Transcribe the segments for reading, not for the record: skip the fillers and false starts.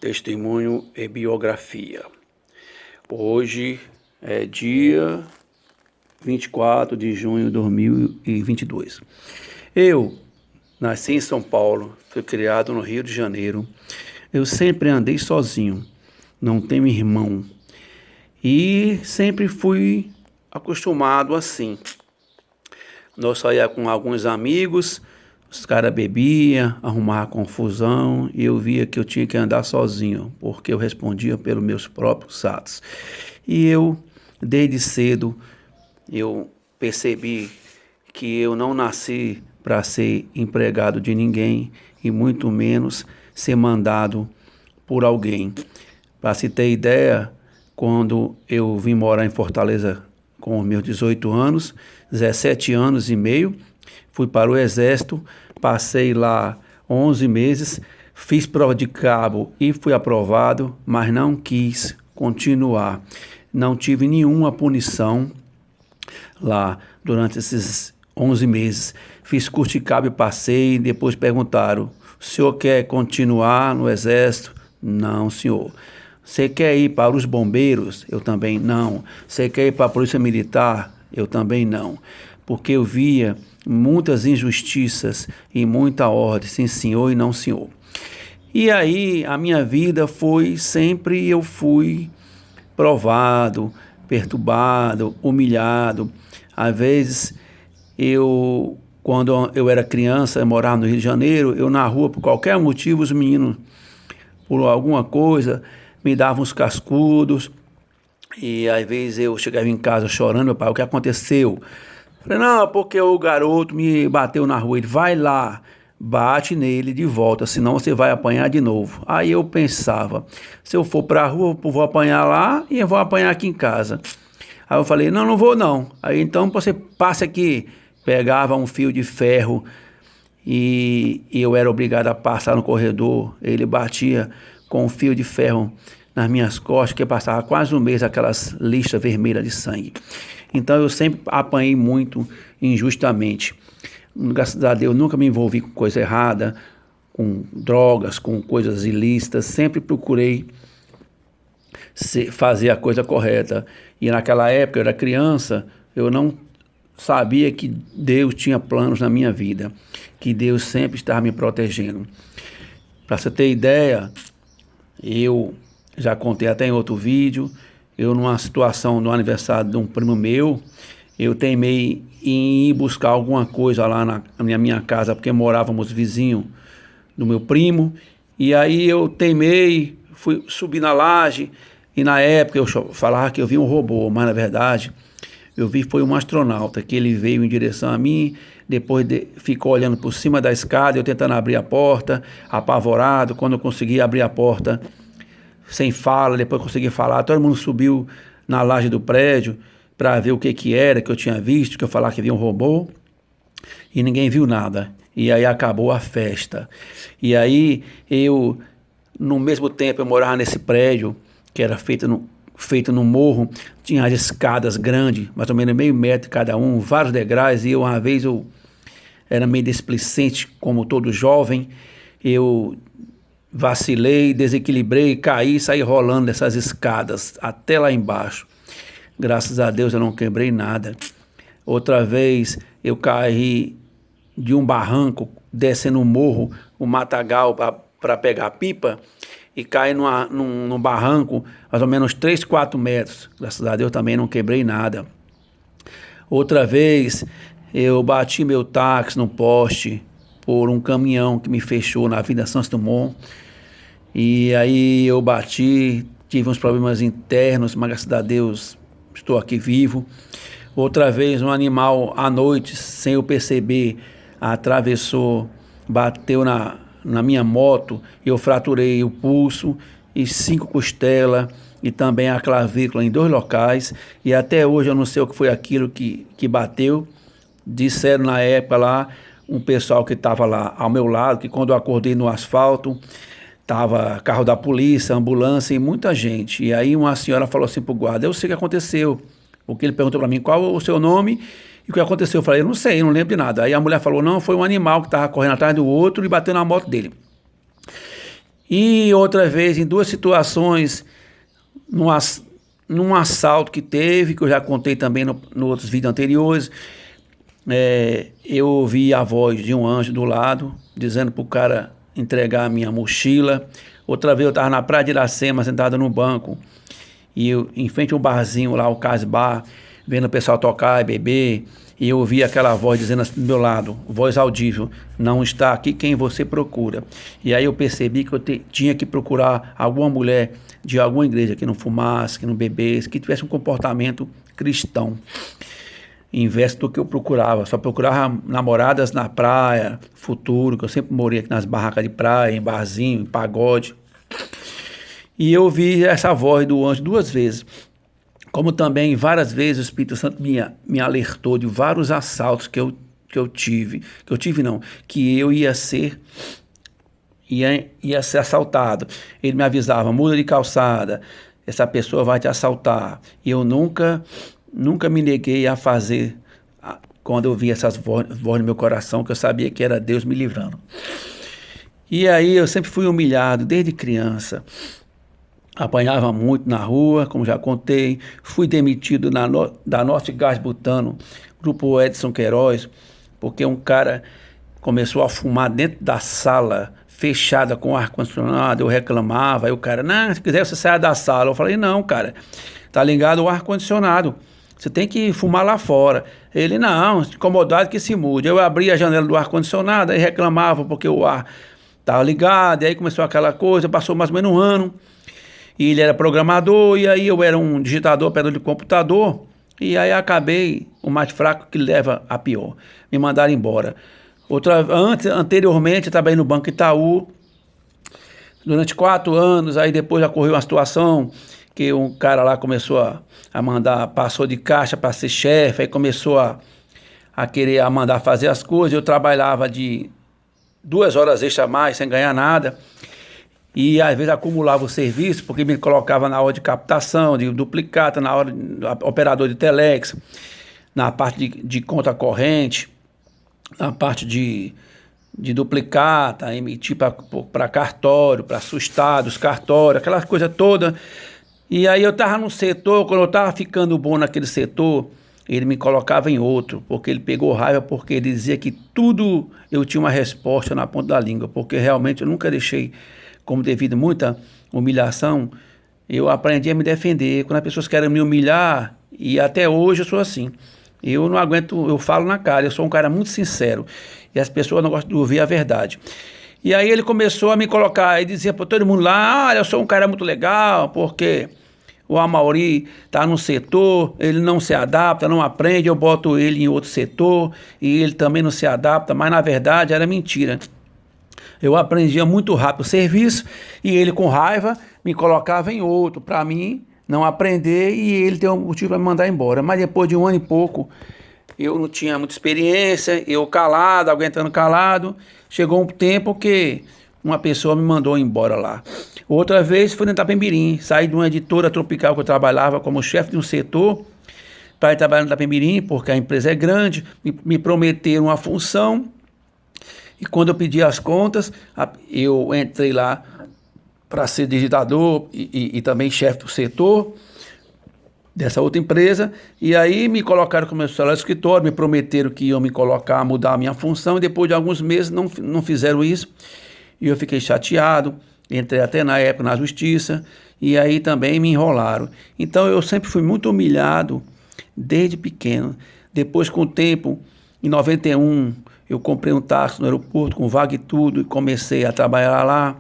Testemunho e biografia. Hoje é dia 24 de junho de 2022. Eu nasci em São Paulo, fui criado no Rio de Janeiro. Eu sempre andei sozinho, não tenho irmão. E sempre fui acostumado assim. Nós saía com alguns amigos, os caras bebiam, arrumavam confusão e eu via que eu tinha que andar sozinho, porque eu respondia pelos meus próprios atos. E eu, desde cedo, eu percebi que eu não nasci para ser empregado de ninguém e muito menos ser mandado por alguém. Para se ter ideia, quando eu vim morar em Fortaleza com os meus 18 anos, 17 anos e meio, fui para o Exército, passei lá 11 meses, fiz prova de cabo e fui aprovado, mas não quis continuar. Não tive nenhuma punição lá durante esses 11 meses. Fiz curso de cabo e passei, depois perguntaram, o senhor quer continuar no Exército? Não, senhor. Você quer ir para os bombeiros? Eu também não. Você quer ir para a Polícia Militar? Eu também não. Porque eu via muitas injustiças e muita ordem, sim senhor e não senhor. E aí a minha vida foi sempre, eu fui provado, perturbado, humilhado. Às vezes quando eu era criança, eu morava no Rio de Janeiro, eu na rua, por qualquer motivo, os meninos, por alguma coisa, me davam uns cascudos, e às vezes eu chegava em casa chorando, meu pai, o que aconteceu? Falei, não, porque o garoto me bateu na rua. Ele, vai lá, bate nele de volta, senão você vai apanhar de novo. Aí eu pensava, se eu for para a rua, eu vou apanhar lá e eu vou apanhar aqui em casa. Aí eu falei, não, não vou não. Aí então você passa aqui, pegava um fio de ferro e eu era obrigado a passar no corredor. Ele batia com um fio de ferro nas minhas costas, que passava quase um mês aquelas listas vermelhas de sangue. Então eu sempre apanhei muito injustamente. Graças a Deus nunca me envolvi com coisa errada, com drogas, com coisas ilícitas. Sempre procurei fazer a coisa correta. E naquela época eu era criança, eu não sabia que Deus tinha planos na minha vida, que Deus sempre estava me protegendo. Para você ter ideia, eu já contei até em outro vídeo, eu numa situação no aniversário de um primo meu, eu teimei em ir buscar alguma coisa lá na minha casa, porque morávamos vizinho do meu primo, e aí eu teimei, fui subir na laje, e na época eu falava que eu vi um robô, mas na verdade eu vi foi um astronauta, que ele veio em direção a mim, depois ficou olhando por cima da escada, eu tentando abrir a porta, apavorado. Quando eu consegui abrir a porta sem fala, depois consegui falar, todo mundo subiu na laje do prédio para ver o que era, que eu tinha visto, que eu falava que havia um robô, e ninguém viu nada. E aí acabou a festa. E aí no mesmo tempo, eu morava nesse prédio, que era feito no morro, tinha as escadas grandes, mais ou menos meio metro cada um, vários degraus, e uma vez eu era meio displicente, como todo jovem, eu vacilei, desequilibrei, caí, saí rolando dessas escadas até lá embaixo. Graças a Deus eu não quebrei nada. Outra vez eu caí de um barranco, descendo um morro, um matagal para pegar pipa, e caí num barranco, mais ou menos 3, 4 metros. Graças a Deus também não quebrei nada. Outra vez eu bati meu táxi no poste por um caminhão que me fechou na Avenida Santos Dumont. E aí eu bati, tive uns problemas internos, mas graças a Deus estou aqui vivo. Outra vez um animal à noite, sem eu perceber, atravessou, bateu na minha moto, eu fraturei o pulso e 5 costelas e também a clavícula em 2 locais, e até hoje eu não sei o que foi aquilo que bateu. Disseram na época lá, um pessoal que estava lá ao meu lado, que quando eu acordei no asfalto, estava carro da polícia, ambulância e muita gente. E aí uma senhora falou assim pro guarda, eu sei o que aconteceu, porque ele perguntou para mim qual o seu nome e o que aconteceu. Eu falei, eu não sei, eu não lembro de nada. Aí a mulher falou, não, foi um animal que estava correndo atrás do outro e bateu na moto dele. E outra vez, em duas situações, num assalto que teve, que eu já contei também no outros vídeos anteriores, eu ouvi a voz de um anjo do lado, dizendo para o cara entregar a minha mochila. Outra vez eu estava na praia de Iracema, sentado no banco, e eu, em frente ao barzinho lá, o Casbar, vendo o pessoal tocar e beber, e eu ouvi aquela voz dizendo assim do meu lado, voz audível: não está aqui quem você procura. E aí eu percebi que eu tinha que procurar alguma mulher de alguma igreja que não fumasse, que não bebesse, que tivesse um comportamento cristão, em vez do que eu procurava. Só procurava namoradas na praia, futuro, que eu sempre morei aqui nas barracas de praia, em barzinho, em pagode. E eu ouvi essa voz do anjo duas vezes. Como também várias vezes o Espírito Santo me alertou de vários assaltos que eu tive, que eu ia ser assaltado. Ele me avisava: muda de calçada, essa pessoa vai te assaltar. E eu nunca me neguei a fazer, quando eu vi essas vozes no meu coração, que eu sabia que era Deus me livrando. E aí eu sempre fui humilhado desde criança. Apanhava muito na rua, como já contei. Fui demitido da Norte Gás Butano, grupo Edson Queiroz, porque um cara começou a fumar dentro da sala fechada com ar-condicionado. Eu reclamava, aí o cara: não, se quiser você saia da sala. Eu falei: não, cara, tá ligado o ar-condicionado, você tem que fumar lá fora. Ele: não, incomodado que se mude. Eu abri a janela do ar-condicionado, aí reclamava porque o ar estava ligado, e aí começou aquela coisa. Passou mais ou menos um ano, e ele era programador, e aí eu era um digitador, operador de computador, e aí acabei o mais fraco que leva a pior. Me mandaram embora. Anteriormente, eu trabalhei no Banco Itaú durante 4 anos, aí depois já ocorreu uma situação que um cara lá começou a mandar, passou de caixa para ser chefe, aí começou a querer mandar fazer as coisas. Eu trabalhava de 2 horas extra a mais, sem ganhar nada, e às vezes acumulava o serviço, porque me colocava na hora de captação, de duplicata, na hora de operador de telex, na parte de conta corrente, na parte de duplicata, emitir para cartório, para assustar dos cartórios, aquela coisa toda. E aí eu estava num setor, quando eu estava ficando bom naquele setor, ele me colocava em outro, porque ele pegou raiva, porque ele dizia que tudo eu tinha uma resposta na ponta da língua, porque realmente eu nunca deixei, como devido a muita humilhação, eu aprendi a me defender. Quando as pessoas querem me humilhar, e até hoje eu sou assim, eu não aguento, eu falo na cara, eu sou um cara muito sincero, e as pessoas não gostam de ouvir a verdade. E aí ele começou a me colocar, e dizia para todo mundo lá: eu sou um cara muito legal, porque o Amaury está no setor, ele não se adapta, não aprende, eu boto ele em outro setor, e ele também não se adapta, mas na verdade era mentira. Eu aprendia muito rápido o serviço, e ele, com raiva, me colocava em outro, para mim não aprender, e ele tem um motivo para me mandar embora. Mas depois de 1 ano e pouco, eu não tinha muita experiência, eu calado, aguentando calado, chegou um tempo que uma pessoa me mandou embora lá. Outra vez foi no Itapemirim, saí de uma editora tropical que eu trabalhava como chefe de um setor, para ir trabalhar no Itapemirim, porque a empresa é grande. Me prometeram uma função, e quando eu pedi as contas, eu entrei lá para ser digitador e também chefe do setor dessa outra empresa, e aí me colocaram como auxiliar do escritório, me prometeram que iam me colocar, mudar a minha função, e depois de alguns meses não fizeram isso, e eu fiquei chateado, entrei até na época na justiça, e aí também me enrolaram. Então eu sempre fui muito humilhado desde pequeno. Depois, com o tempo, em 91, eu comprei um táxi no aeroporto com vaga e tudo, e comecei a trabalhar lá,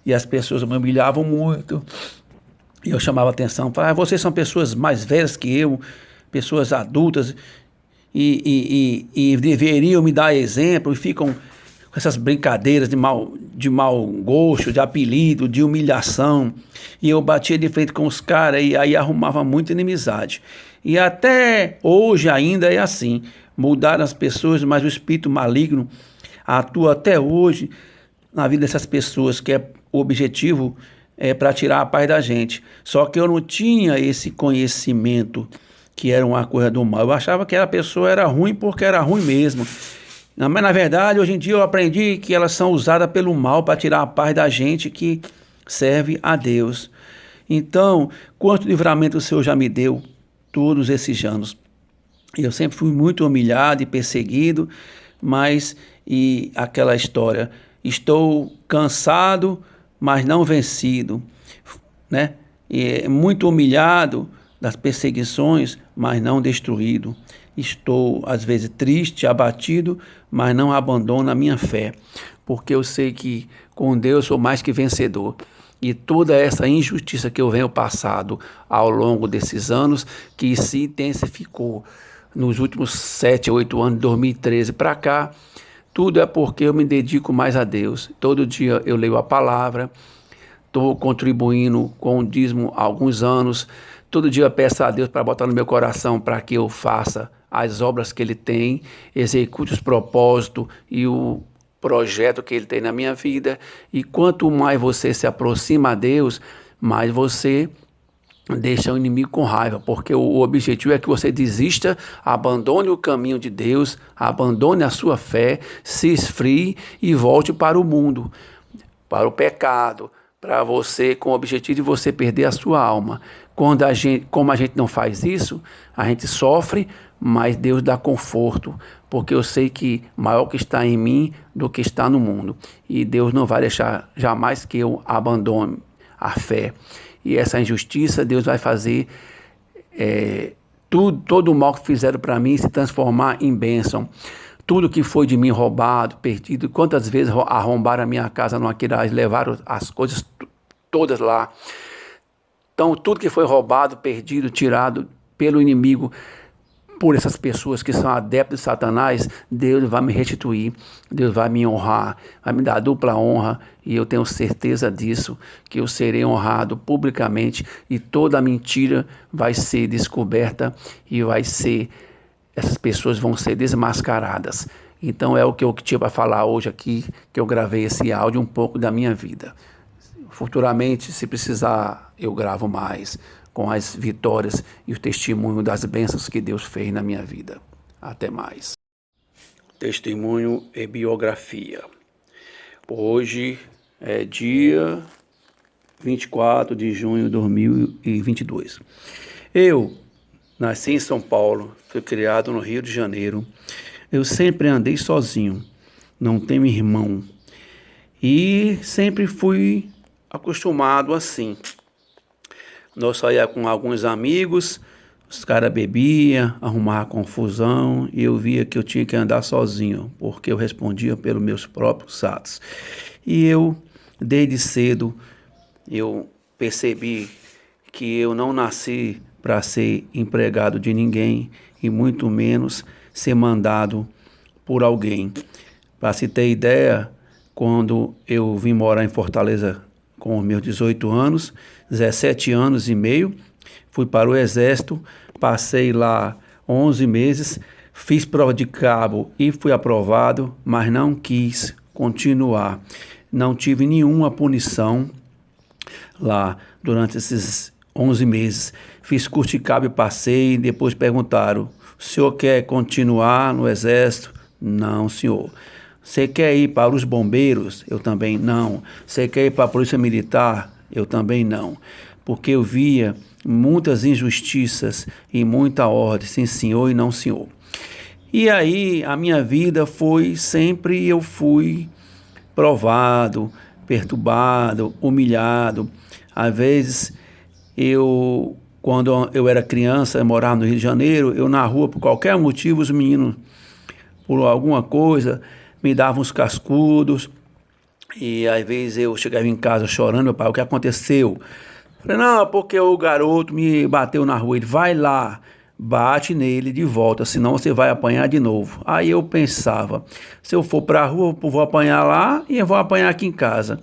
e as pessoas me humilhavam muito, e eu chamava atenção, falava: vocês são pessoas mais velhas que eu, pessoas adultas, e deveriam me dar exemplo, e ficam com essas brincadeiras de mau gosto, de apelido, de humilhação. E eu batia de frente com os caras, e aí arrumava muita inimizade. E até hoje ainda é assim. Mudaram as pessoas, mas o espírito maligno atua até hoje na vida dessas pessoas, que o objetivo é para tirar a paz da gente. Só que eu não tinha esse conhecimento que era uma coisa do mal. Eu achava que a pessoa era ruim porque era ruim mesmo. Mas na verdade, hoje em dia eu aprendi que elas são usadas pelo mal para tirar a paz da gente que serve a Deus. Então, quanto livramento o Senhor já me deu todos esses anos. Eu sempre fui muito humilhado e perseguido, mas e aquela história, estou cansado, mas não vencido, né? E muito humilhado das perseguições, mas não destruído. Estou, às vezes, triste, abatido, mas não abandono a minha fé, porque eu sei que com Deus sou mais que vencedor. E toda essa injustiça que eu venho passado ao longo desses anos, que se intensificou nos últimos 7, 8 anos, de 2013 para cá, tudo é porque eu me dedico mais a Deus. Todo dia eu leio a palavra, estou contribuindo com o dízimo há alguns anos. Todo dia eu peço a Deus para botar no meu coração para que eu faça as obras que Ele tem, execute os propósitos e o projeto que Ele tem na minha vida. E quanto mais você se aproxima a Deus, mais você deixa o inimigo com raiva, porque o objetivo é que você desista, abandone o caminho de Deus, abandone a sua fé, se esfrie e volte para o mundo, para o pecado, para você, com o objetivo de você perder a sua alma. Como a gente não faz isso, a gente sofre, mas Deus dá conforto, porque eu sei que maior que está em mim do que está no mundo. E Deus não vai deixar jamais que eu abandone a fé. E essa injustiça, Deus vai fazer todo o mal que fizeram para mim se transformar em bênção. Tudo que foi de mim roubado, perdido, quantas vezes arrombaram a minha casa no Aquiraz, levaram as coisas todas lá. Então, tudo que foi roubado, perdido, tirado pelo inimigo, por essas pessoas que são adeptos de Satanás, Deus vai me restituir, Deus vai me honrar, vai me dar dupla honra, e eu tenho certeza disso, que eu serei honrado publicamente, e toda a mentira vai ser descoberta, e essas pessoas vão ser desmascaradas. Então é o que eu tinha para falar hoje aqui, que eu gravei esse áudio, um pouco da minha vida. Futuramente, se precisar, eu gravo mais, com as vitórias e o testemunho das bênçãos que Deus fez na minha vida. Até mais. Testemunho e biografia. Hoje é dia 24 de junho de 2022. Eu nasci em São Paulo, fui criado no Rio de Janeiro. Eu sempre andei sozinho, não tenho irmão. E sempre fui acostumado assim. Nós saía com alguns amigos, os caras bebiam, arrumavam confusão, e eu via que eu tinha que andar sozinho, porque eu respondia pelos meus próprios atos. E eu, desde cedo, eu percebi que eu não nasci para ser empregado de ninguém, e muito menos ser mandado por alguém. Para se ter ideia, quando eu vim morar em Fortaleza com os meus 18 anos, 17 anos e meio, fui para o Exército, passei lá 11 meses, fiz prova de cabo e fui aprovado, mas não quis continuar. Não tive nenhuma punição lá durante esses 11 meses. Fiz curso de cabo e passei, depois perguntaram, o senhor quer continuar no Exército? Não, senhor. Você quer ir para os bombeiros? Eu também não. Você quer ir para a polícia militar? Eu também não. Porque eu via muitas injustiças e muita ordem, sim senhor e não senhor. E aí a minha vida foi sempre, eu fui provado, perturbado, humilhado. Às vezes quando eu era criança, eu morava no Rio de Janeiro, eu na rua, por qualquer motivo, os meninos, por alguma coisa, me davam uns cascudos, e às vezes eu chegava em casa chorando, meu pai, o que aconteceu? Falei, não, porque o garoto me bateu na rua. Ele, vai lá, bate nele de volta, senão você vai apanhar de novo. Aí eu pensava, se eu for para a rua, eu vou apanhar lá e eu vou apanhar aqui em casa.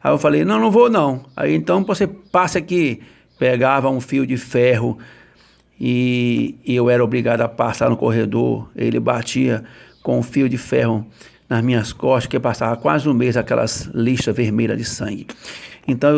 Aí eu falei, não vou não. Aí então você passa aqui, pegava um fio de ferro e eu era obrigado a passar no corredor, ele batia com um fio de ferro nas minhas costas, que passava quase um mês aquelas listas vermelhas de sangue. Então eu